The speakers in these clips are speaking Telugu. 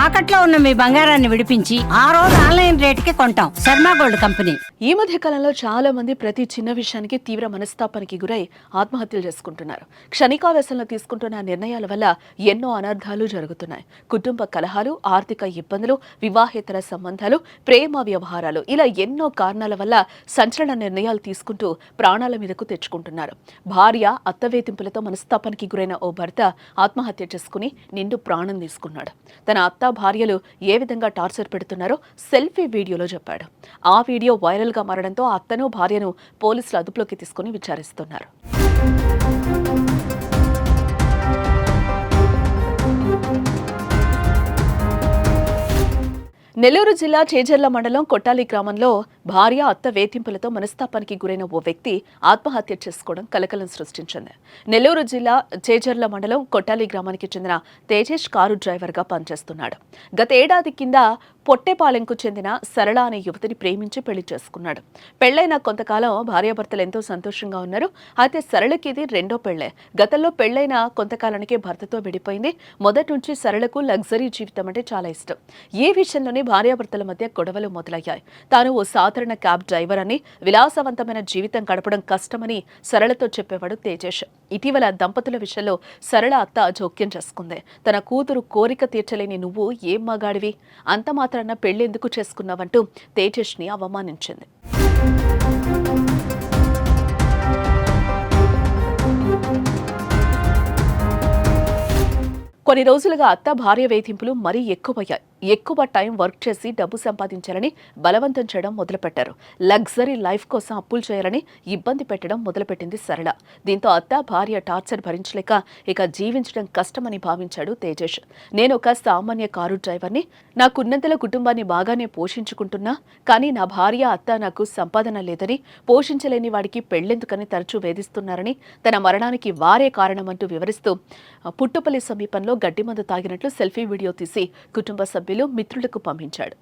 తాకట్లో ఉన్న మీ బంగారాన్ని విడిపించి ఆ రోజు ఆన్లైన్ రేటుకి కొంటాం. Sharma gold company. ఈ మధ్య కాలంలో చాలా మంది ప్రతి చిన్న విషయానికి తీవ్ర మనస్తాపానికి గురై ఆత్మహత్యలు చేసుకుంటున్నారు. క్షణికావేశంలో తీసుకుంటున్న నిర్ణయాల వల్ల ఎన్నో అనర్థాలు జరుగుతున్నాయి. కుటుంబ కలహాలు, ఆర్థిక ఇబ్బందులు, వివాహేతర సంబంధాలు, ప్రేమ వ్యవహారాలు, ఇలా ఎన్నో కారణాల వల్ల సంచలన నిర్ణయాలు తీసుకుంటూ ప్రాణాల మీదకు తెచ్చుకుంటున్నారు. భార్య అత్తవేధింపులతో మనస్తాపానికి గురైన ఓ భర్త ఆత్మహత్య చేసుకుని నిండు ప్రాణం తీసుకున్నాడు. తన అత్త భార్యలు ఏ విధంగా టార్చర్ పెడుతున్నారో సెల్ఫీ వీడియోలో చెప్పాడు. ఆ వీడియో వైరల్ గా మారడంతో అత్తను భార్యను పోలీసులు అదుపులోకి తీసుకుని విచారిస్తున్నారు. నెల్లూరు జిల్లా చేజర్ల మండలం కొట్టాలి గ్రామంలో భార్య అత్త వేధింపులతో మనస్తాపానికి గురైన ఓ వ్యక్తి ఆత్మహత్య చేసుకోవడం కలకలం సృష్టించింది. నెల్లూరు జిల్లా చేజర్ల మండలం కొట్టాలి గ్రామానికి చెందిన తేజేష్ కారు డ్రైవర్గా పనిచేస్తున్నాడు. గత ఏడాది కింద పొట్టేపాలెంకు చెందిన సరళ అనే యువతిని ప్రేమించి పెళ్లి చేసుకున్నాడు. పెళ్లైన కొంతకాలం భార్యాభర్తలు ఎంతో సంతోషంగా ఉన్నారు. అయితే సరళకి ఇది రెండో పెళ్లే. గతంలో పెళ్లైన కొంతకాలానికే భర్తతో విడిపోయింది. మొదటి నుంచి సరళకు లగ్జరీ జీవితం అంటే చాలా ఇష్టం. ఈ విషయంలోనే భార్యాభర్తల మధ్య గొడవలు మొదలయ్యాయి. తాను ఓ సాధారణ క్యాబ్ డ్రైవర్ అని, విలాసవంతమైన జీవితం గడపడం కష్టమని సరళతో చెప్పేవాడు తేజేష్. ఇటీవల దంపతుల విషయంలో సరళ అత్త జోక్యం చేసుకుంది. తన కూతురు కోరిక తీర్చలేని నువ్వు ఏం మగాడివి, అంత మాత్రాన పెళ్లెందుకు చేసుకున్నావంటూ తేజేష్ ని అవమానించింది. కొన్ని రోజులుగా అత్త భార్య వేధింపులు మరీ ఎక్కువయ్యాయి. ఎక్కువ టైం వర్క్ చేసి డబ్బు సంపాదించాలని బలవంతం చేయడం మొదలుపెట్టారు. లగ్జరీ లైఫ్ కోసం అప్పులు చేయాలని ఇబ్బంది పెట్టడం మొదలుపెట్టింది సరళ. దీంతో అత్త భార్య టార్చర్ భరించలేక ఇక జీవించడం కష్టమని భావించాడు తేజేష్. నేను ఒక సామాన్య కారు డ్రైవర్ని, నాకున్నంతలో కుటుంబాన్ని బాగానే పోషించుకుంటున్నా, కానీ నా భార్య అత్త నాకు సంపాదన లేదని, పోషించలేని వాడికి పెళ్లెందుకని తరచూ వేధిస్తున్నారని, తన మరణానికి వారే కారణమంటూ వివరిస్తూ పుట్టుపల్లి సమీపంలో గడ్డి మందు తాగినట్లు సెల్ఫీ వీడియో తీసి కుటుంబ సభ్యులు, మిత్రులకు పంపించాడు.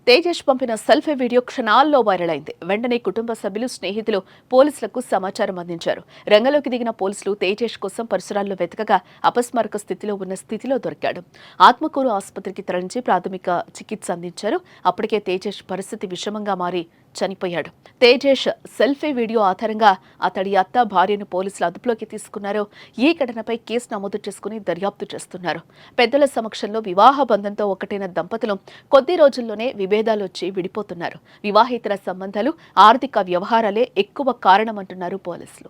తేజేష్ పంపిన సెల్ఫీ వీడియో క్షణాల్లో వైరల్ అయింది. వెంటనే కుటుంబ సభ్యులు, స్నేహితులు పోలీసులకు సమాచారం అందించారు. రంగంలోకి దిగిన పోలీసులు తేజేష్ కోసం పరిసరాల్లో వెతకగా అపస్మారక స్థితిలో ఉన్న స్థితిలో దొరికాడు. ఆత్మకూరు ఆసుపత్రికి తరలించి ప్రాథమిక చికిత్స అందించారు. అప్పటికే తేజేష్ పరిస్థితి విషమంగా మారి చనిపోయాడు. తేజేష్ సెల్ఫీ వీడియో ఆధారంగా అతడి అత్త భార్యను పోలీసులు అదుపులోకి తీసుకున్నారు. ఈ ఘటనపై కేసు నమోదు చేసుకుని దర్యాప్తు చేస్తున్నారు. పెద్దల సమక్షంలో వివాహ బంధంతో ఒకటైన దంపతులు కొద్ది రోజుల్లోనే విభేదాలు వచ్చి విడిపోతున్నారు. వివాహేతర సంబంధాలు, ఆర్థిక వ్యవహారాలే ఎక్కువ కారణమంటున్నారు పోలీసులు.